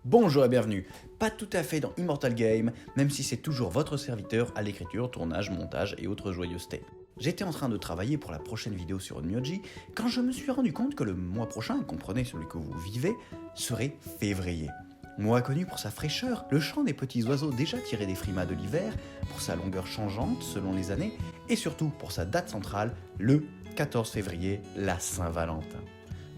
Bonjour et bienvenue, pas tout à fait dans Immortal Game, même si c'est toujours votre serviteur à l'écriture, tournage, montage et autres joyeusetés. J'étais en train de travailler pour la prochaine vidéo sur Onmyoji quand je me suis rendu compte que le mois prochain, comprenez celui que vous vivez, serait février. Mois connu pour sa fraîcheur, le chant des petits oiseaux déjà tirés des frimas de l'hiver, pour sa longueur changeante selon les années, et surtout pour sa date centrale, le 14 février, la Saint-Valentin.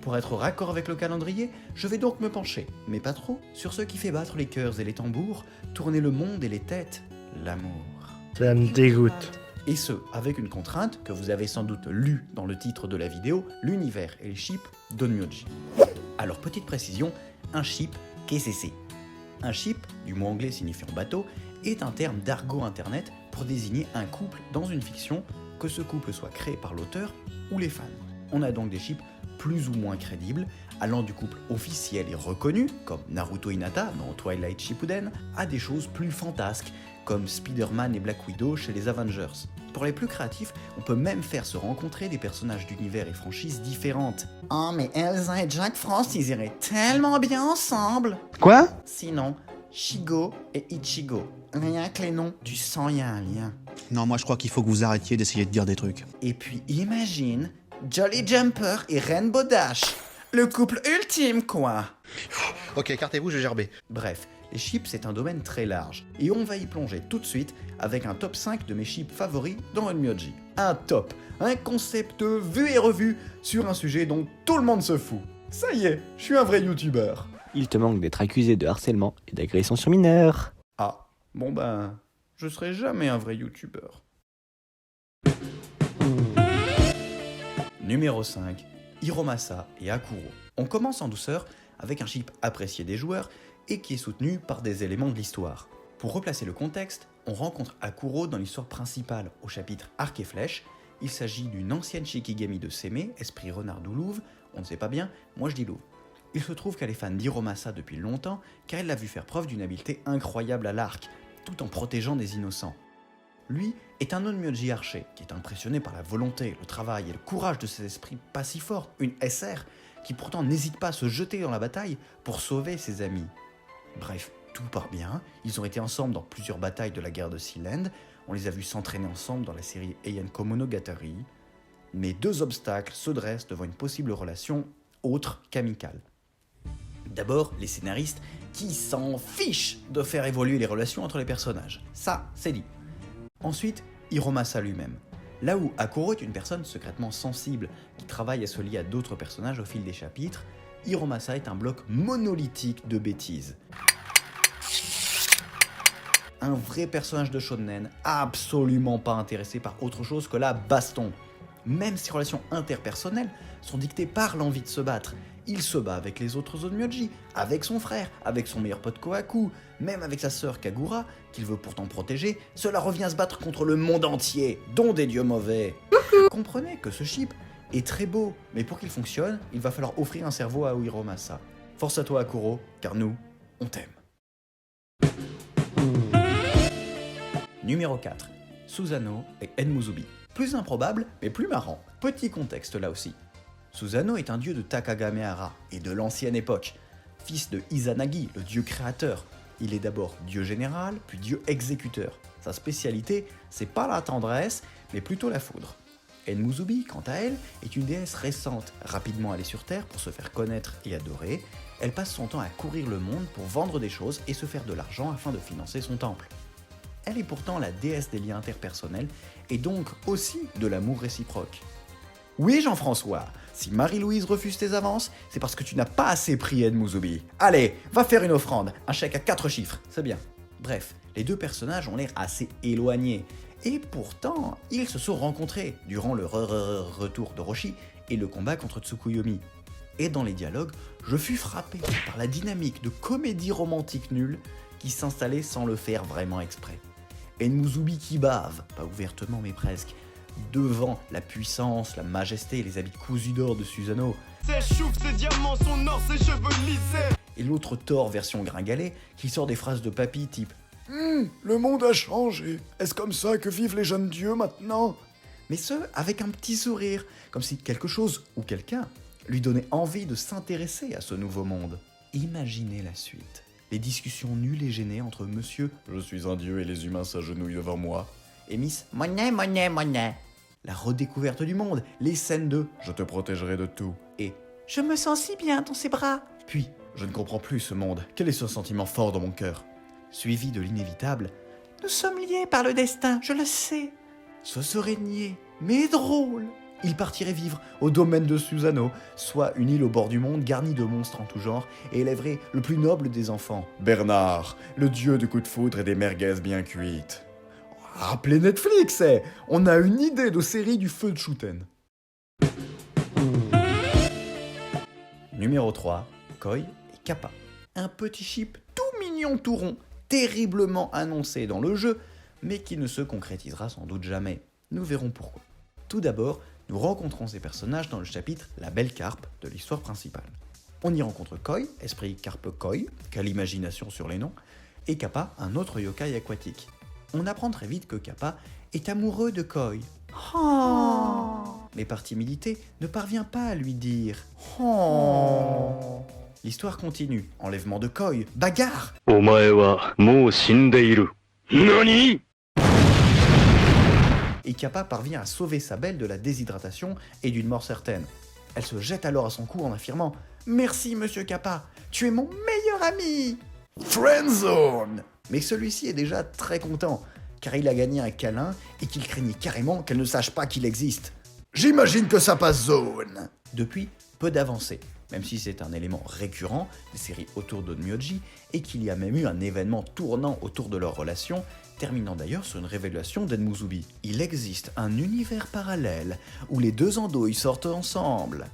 Pour être raccord avec le calendrier, je vais donc me pencher, mais pas trop, sur ce qui fait battre les cœurs et les tambours, tourner le monde et les têtes, l'amour. Ça me dégoûte. Et ce, avec une contrainte que vous avez sans doute lue dans le titre de la vidéo, l'univers et les ships d'Onmyoji. Alors petite précision, un ship, qu'est-ce que c'est ? Un ship, du mot anglais signifiant bateau, est un terme d'argot internet pour désigner un couple dans une fiction, que ce couple soit créé par l'auteur ou les fans. On a donc des ships plus ou moins crédibles, allant du couple officiel et reconnu, comme Naruto Hinata dans Twilight Shippuden, à des choses plus fantasques, comme Spider-Man et Black Widow chez les Avengers. Pour les plus créatifs, on peut même faire se rencontrer des personnages d'univers et franchises différentes. Oh mais Elsa et Jack Frost, ils iraient tellement bien ensemble. Quoi ? Sinon, Shigo et Ichigo. Rien que les noms, tu sens y a un lien. Non, moi je crois qu'il faut que vous arrêtiez d'essayer de dire des trucs. Et puis imagine Jolly Jumper et Rainbow Dash. Le couple ultime, quoi. Ok, écartez-vous, j'ai gerbé. Bref, les chips c'est un domaine très large. Et on va y plonger tout de suite avec un top 5 de mes chips favoris dans Onmyoji. Un top, un concept vu et revu sur un sujet dont tout le monde se fout. Ça y est, je suis un vrai youtubeur. Il te manque d'être accusé de harcèlement et d'agression sur mineurs. Ah, bon ben, je serai jamais un vrai youtubeur. Numéro 5, Hiromasa et Akuro. On commence en douceur avec un ship apprécié des joueurs et qui est soutenu par des éléments de l'histoire. Pour replacer le contexte, on rencontre Akuro dans l'histoire principale au chapitre Arc et Flèche. Il s'agit d'une ancienne Shikigami de Seme, esprit renard ou louve, on ne sait pas bien, moi je dis louve. Il se trouve qu'elle est fan d'Hiromasa depuis longtemps car elle l'a vu faire preuve d'une habileté incroyable à l'arc, tout en protégeant des innocents. Lui est un Onmyoji archer qui est impressionné par la volonté, le travail et le courage de ses esprits pas si forts, une SR, qui pourtant n'hésite pas à se jeter dans la bataille pour sauver ses amis. Bref, tout part bien, ils ont été ensemble dans plusieurs batailles de la guerre de Sealand, on les a vus s'entraîner ensemble dans la série Eian Komonogatari, mais deux obstacles se dressent devant une possible relation autre qu'amicale. D'abord, les scénaristes qui s'en fichent de faire évoluer les relations entre les personnages, ça c'est dit. Ensuite, Hiromasa lui-même. Là où Akuro est une personne secrètement sensible qui travaille à se lier à d'autres personnages au fil des chapitres, Hiromasa est un bloc monolithique de bêtises. Un vrai personnage de shonen, absolument pas intéressé par autre chose que la baston. Même ses relations interpersonnelles sont dictées par l'envie de se battre. Il se bat avec les autres Onmyoji, avec son frère, avec son meilleur pote Kohaku, même avec sa sœur Kagura, qu'il veut pourtant protéger, cela revient à se battre contre le monde entier, dont des dieux mauvais. Comprenez que ce ship est très beau, mais pour qu'il fonctionne, il va falloir offrir un cerveau à Hiromasa. Force à toi Akuro, car nous, on t'aime. Numéro 4. Susanoo et Enmuzubi. Plus improbable, mais plus marrant. Petit contexte là aussi. Susanoo est un dieu de Takagamehara et de l'ancienne époque. Fils de Izanagi, le dieu créateur. Il est d'abord dieu général, puis dieu exécuteur. Sa spécialité, c'est pas la tendresse, mais plutôt la foudre. Enmuzubi, quant à elle, est une déesse récente, rapidement allée sur Terre pour se faire connaître et adorer. Elle passe son temps à courir le monde pour vendre des choses et se faire de l'argent afin de financer son temple. Elle est pourtant la déesse des liens interpersonnels et donc aussi de l'amour réciproque. Oui Jean-François, si Marie-Louise refuse tes avances, c'est parce que tu n'as pas assez pris Enmuzubi. Allez, va faire une offrande, un chèque à 4 chiffres, c'est bien. Bref, les deux personnages ont l'air assez éloignés, et pourtant, ils se sont rencontrés durant le retour d'Orochi et le combat contre Tsukuyomi. Et dans les dialogues, je fus frappé par la dynamique de comédie romantique nulle qui s'installait sans le faire vraiment exprès. Enmuzubi qui bave, pas ouvertement mais presque, devant la puissance, la majesté et les habits cousus d'or de Susanoo. Ses choux, ses diamants, son or, ses cheveux lissés. Et l'autre Thor version gringalet qui sort des phrases de papy type « le monde a changé, est-ce comme ça que vivent les jeunes dieux maintenant ?» Mais ce, avec un petit sourire, comme si quelque chose ou quelqu'un lui donnait envie de s'intéresser à ce nouveau monde. Imaginez la suite. les discussions nulles et gênées entre monsieur « Je suis un dieu et les humains s'agenouillent devant moi » et Miss « Monnaie, monnaie, monnaie ». La redécouverte du monde, les scènes de « Je te protégerai de tout » et « Je me sens si bien dans ses bras ». Puis « Je ne comprends plus ce monde, quel est ce sentiment fort dans mon cœur ?» Suivi de l'inévitable « Nous sommes liés par le destin, je le sais ». Ce serait niais, mais drôle. Il partirait vivre au domaine de Susano, soit une île au bord du monde garnie de monstres en tout genre, et élèverait le plus noble des enfants, Bernard, le dieu du coup de foudre et des merguez bien cuites. Rappelez Netflix, on a une idée de série du feu de Shooten. Numéro 3, Koi et Kappa. Un petit chip tout mignon tout rond, terriblement annoncé dans le jeu, mais qui ne se concrétisera sans doute jamais. Nous verrons pourquoi. Tout d'abord, nous rencontrons ces personnages dans le chapitre La Belle Carpe de l'histoire principale. On y rencontre Koi, esprit carpe koi, quelle imagination sur les noms, et Kappa, un autre yokai aquatique. On apprend très vite que Kappa est amoureux de Koi. Oh. Mais par timidité, ne parvient pas à lui dire oh. L'histoire continue, enlèvement de Koi, bagarre. お前はもう死んでいる。何？ Et Kappa parvient à sauver sa belle de la déshydratation et d'une mort certaine. Elle se jette alors à son cou en affirmant « Merci monsieur Kappa, tu es mon meilleur ami !» Friendzone. Mais celui-ci est déjà très content, car il a gagné un câlin et qu'il craignait carrément qu'elle ne sache pas qu'il existe. J'imagine que ça passe zone. Depuis, peu d'avancées, même si c'est un élément récurrent des séries autour d'Onmyoji et qu'il y a même eu un événement tournant autour de leur relation, terminant d'ailleurs sur une révélation d'Enmuzubi. Il existe un univers parallèle où les deux andouilles sortent ensemble.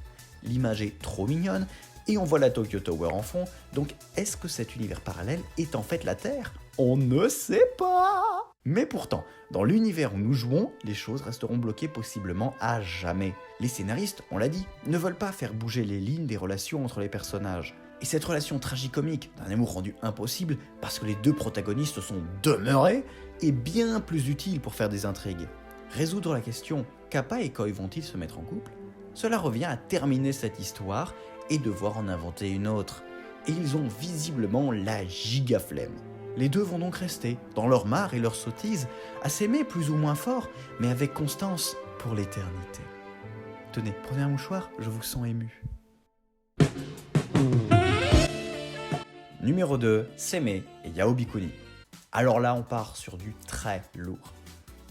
L'image est trop mignonne et on voit la Tokyo Tower en fond, donc est-ce que cet univers parallèle est en fait la Terre ? On ne sait pas. Mais pourtant, dans l'univers où nous jouons, les choses resteront bloquées possiblement à jamais. Les scénaristes, on l'a dit, ne veulent pas faire bouger les lignes des relations entre les personnages. Et cette relation tragicomique d'un amour rendu impossible parce que les deux protagonistes sont demeurés est bien plus utile pour faire des intrigues. Résoudre la question « Kappa et Koi vont-ils se mettre en couple ?» Cela revient à terminer cette histoire et devoir en inventer une autre. Et ils ont visiblement la giga flemme. Les deux vont donc rester, dans leur mare et leur sottise, à s'aimer plus ou moins fort, mais avec constance pour l'éternité. Tenez, prenez un mouchoir, je vous sens ému. Numéro 2, Seme et Yaobikuni. Alors là, on part sur du très lourd.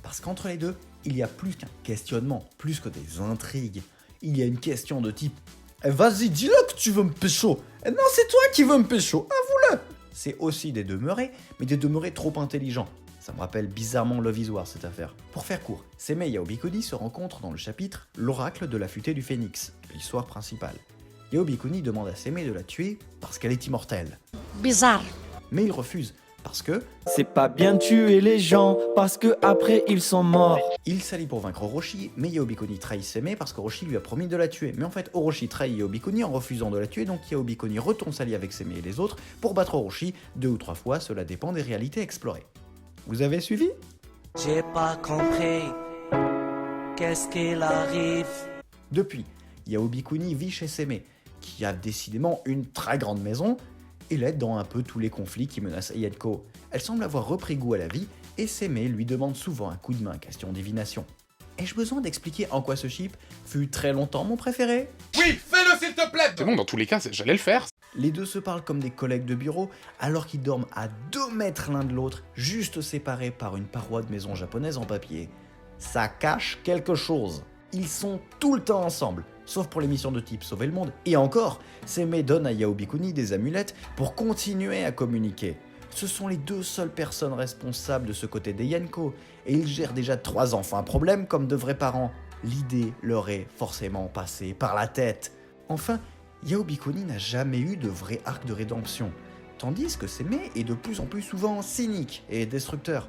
Parce qu'entre les deux, il y a plus qu'un questionnement, plus que des intrigues. Il y a une question de type « Vas-y, dis-le que tu veux me pécho !»« Non, c'est toi qui veux me pécho, avoue-le !» C'est aussi des demeurés, mais des demeurés trop intelligents. Ça me rappelle bizarrement Love is War, cette affaire. Pour faire court, Seme et Yaobikuni se rencontrent dans le chapitre « L'oracle de la futée du phénix », l'histoire principale. Yaobikuni demande à Seme de la tuer parce qu'elle est immortelle. Bizarre. Mais il refuse, parce que c'est pas bien de tuer les gens, parce que après ils sont morts. il s'allie pour vaincre Orochi, mais Yaobikuni trahit Seme parce qu'Orochi lui a promis de la tuer. Mais en fait, Orochi trahit Yaobikuni en refusant de la tuer, donc Yaobikuni retourne s'allier avec Seme et les autres pour battre Orochi 2 ou 3 fois, cela dépend des réalités explorées. Vous avez suivi ? J'ai pas compris. Qu'est-ce qu'il arrive? Depuis, Yaobikuni vit chez Seme, qui a décidément une très grande maison, et l'aide dans un peu tous les conflits qui menacent Ayako. Elle semble avoir repris goût à la vie, et Seme lui demande souvent un coup de main question divination. Ai-je besoin d'expliquer en quoi ce chip fut très longtemps mon préféré ? Oui, fais-le s'il te plaît. C'est bon, dans tous les cas, j'allais le faire. Les deux se parlent comme des collègues de bureau, alors qu'ils dorment à 2 mètres l'un de l'autre, juste séparés par une paroi de maison japonaise en papier. Ça cache quelque chose. Ils sont tout le temps ensemble, sauf pour les missions de type sauver le monde. Et encore, Seme donne à Yaobikuni des amulettes pour continuer à communiquer. Ce sont les 2 seules personnes responsables de ce côté des Yanko, et ils gèrent déjà 3 enfants à problème comme de vrais parents. L'idée leur est forcément passée par la tête. Enfin, Yaobikuni n'a jamais eu de vrai arc de rédemption, tandis que Seme est de plus en plus souvent cynique et destructeur.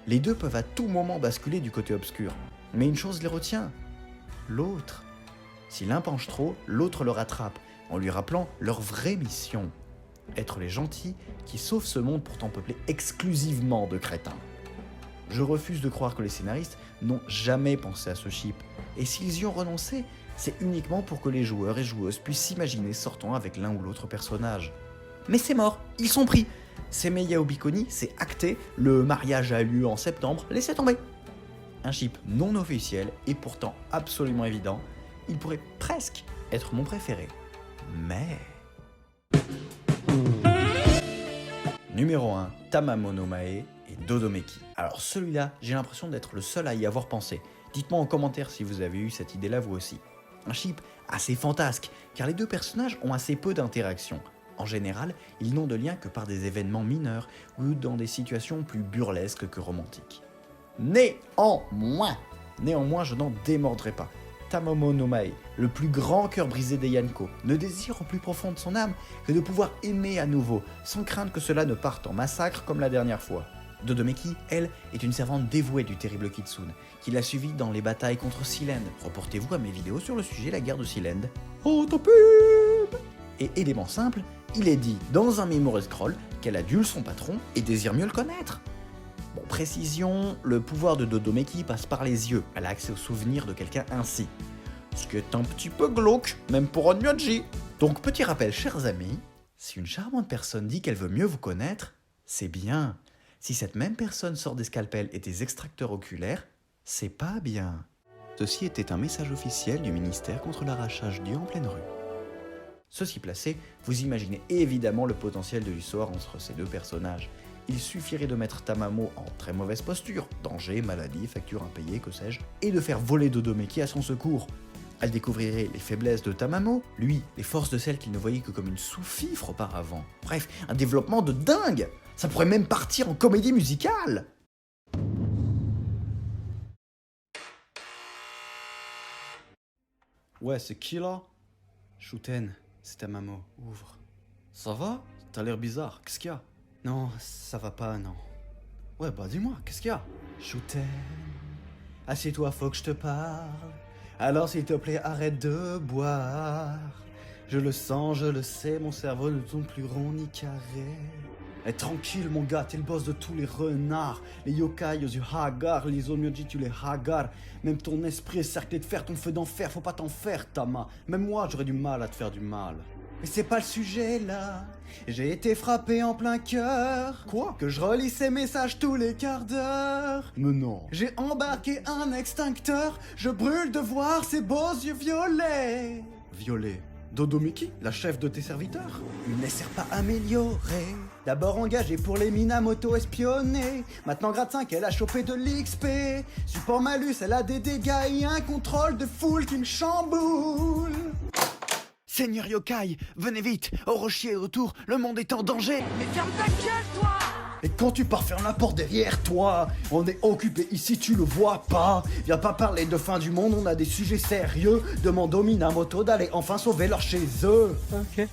Les deux peuvent à tout moment basculer du côté obscur. Mais une chose les retient, l'autre. Si l'un penche trop, l'autre le rattrape, en lui rappelant leur vraie mission. Être les gentils qui sauvent ce monde pourtant peuplé exclusivement de crétins. Je refuse de croire que les scénaristes n'ont jamais pensé à ce chip, et s'ils y ont renoncé, c'est uniquement pour que les joueurs et joueuses puissent s'imaginer sortant avec l'un ou l'autre personnage. Mais c'est mort, ils sont pris. c'est Meiya Obikoni, c'est acté, le mariage a lieu en septembre, laissez tomber. Un ship non officiel et pourtant absolument évident, il pourrait presque être mon préféré. Mais... Numéro 1, Tamamo no Mae et Dodomeki. Alors celui-là, j'ai l'impression d'être le seul à y avoir pensé. Dites-moi en commentaire si vous avez eu cette idée-là vous aussi. Un ship assez fantasque, car les deux personnages ont assez peu d'interactions. En général, ils n'ont de lien que par des événements mineurs ou dans des situations plus burlesques que romantiques. Néanmoins, je n'en démordrai pas. Tamamo no Mae, le plus grand cœur brisé des Yanko, ne désire au plus profond de son âme que de pouvoir aimer à nouveau, sans craindre que cela ne parte en massacre comme la dernière fois. Dodomeki, elle, est une servante dévouée du terrible Kitsune, qui l'a suivie dans les batailles contre Sealand. Reportez-vous à mes vidéos sur le sujet la guerre de Sealand. Oh, ta pub! Et élément simple, il est dit dans un memory scroll qu'elle adule son patron et désire mieux le connaître. Bon, précision, le pouvoir de Dodomeki passe par les yeux, elle a accès aux souvenirs de quelqu'un ainsi. Ce qui est un petit peu glauque, même pour Onmyoji. Donc petit rappel, chers amis, si une charmante personne dit qu'elle veut mieux vous connaître, c'est bien. Si cette même personne sort des scalpels et des extracteurs oculaires, c'est pas bien. Ceci était un message officiel du ministère contre l'arrachage d'yeux en pleine rue. Ceci placé, vous imaginez évidemment le potentiel de l'histoire entre ces deux personnages. Il suffirait de mettre Tamamo en très mauvaise posture, danger, maladie, facture impayée, que sais-je, et de faire voler Dodomeki à son secours. Elle découvrirait les faiblesses de Tamamo, lui, les forces de celle qu'il ne voyait que comme une sous-fifre auparavant. Bref, un développement de dingue! Ça pourrait même partir en comédie musicale! Ouais, c'est qui là? Shuten, c'est Tamamo, ouvre. Ça va? T'as l'air bizarre, qu'est-ce qu'il y a? Non, ça va pas, non. Ouais, bah dis-moi, qu'est-ce qu'il y a? Shuten, assieds-toi, faut que je te parle. Alors s'il te plaît, arrête de boire. Je le sens, je le sais, mon cerveau ne tourne plus rond ni carré. Eh, tranquille mon gars, t'es le boss de tous les renards. Les yokai aux yeux hagards, les onmyoji tu les hagards. Même ton esprit est cerclé de fer, ton feu d'enfer, faut pas t'en faire Tama. Même moi j'aurais du mal à te faire du mal. Mais c'est pas le sujet là. J'ai été frappé en plein cœur. Quoi? Que je relis ces messages tous les quarts d'heure. Mais non. J'ai embarqué un extincteur. Je brûle de voir ces beaux yeux violets. Violets? Dodomeki, la chef de tes serviteurs? Il ne les sert pas améliorés. D'abord engagée pour les Minamoto espionnés. Maintenant grade 5, elle a chopé de l'XP. Support malus, elle a des dégâts et un contrôle de foule qui me chamboule. Seigneur Yokai, venez vite, Orochi est de retour, le monde est en danger. Mais ferme ta gueule, toi! Et quand tu pars faire la porte derrière toi, on est occupé ici, tu le vois pas. Viens pas parler de fin du monde, on a des sujets sérieux. Demande aux Minamoto d'aller enfin sauver leur chez eux. Ok.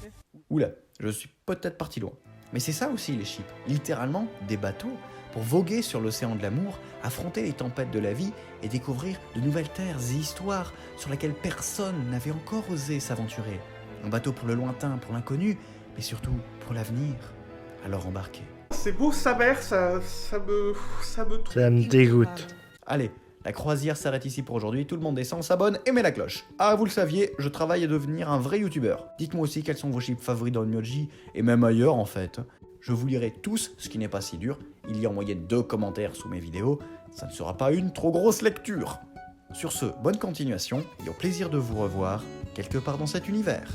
Oula, je suis peut-être parti loin. Mais c'est ça aussi les ships, littéralement des bateaux, pour voguer sur l'océan de l'amour, affronter les tempêtes de la vie et découvrir de nouvelles terres et histoires sur lesquelles personne n'avait encore osé s'aventurer. Un bateau pour le lointain, pour l'inconnu, mais surtout pour l'avenir. Alors embarquez. C'est beau sa mère, ça me dégoûte. Allez, la croisière s'arrête ici pour aujourd'hui, tout le monde descend, s'abonne et met la cloche. Ah, vous le saviez, je travaille à devenir un vrai youtubeur. Dites-moi aussi quels sont vos ships favoris dans le Onmyoji, et même ailleurs en fait. Je vous lirai tous, ce qui n'est pas si dur. Il y a en moyenne 2 commentaires sous mes vidéos, ça ne sera pas une trop grosse lecture. Sur ce, bonne continuation, et au plaisir de vous revoir quelque part dans cet univers.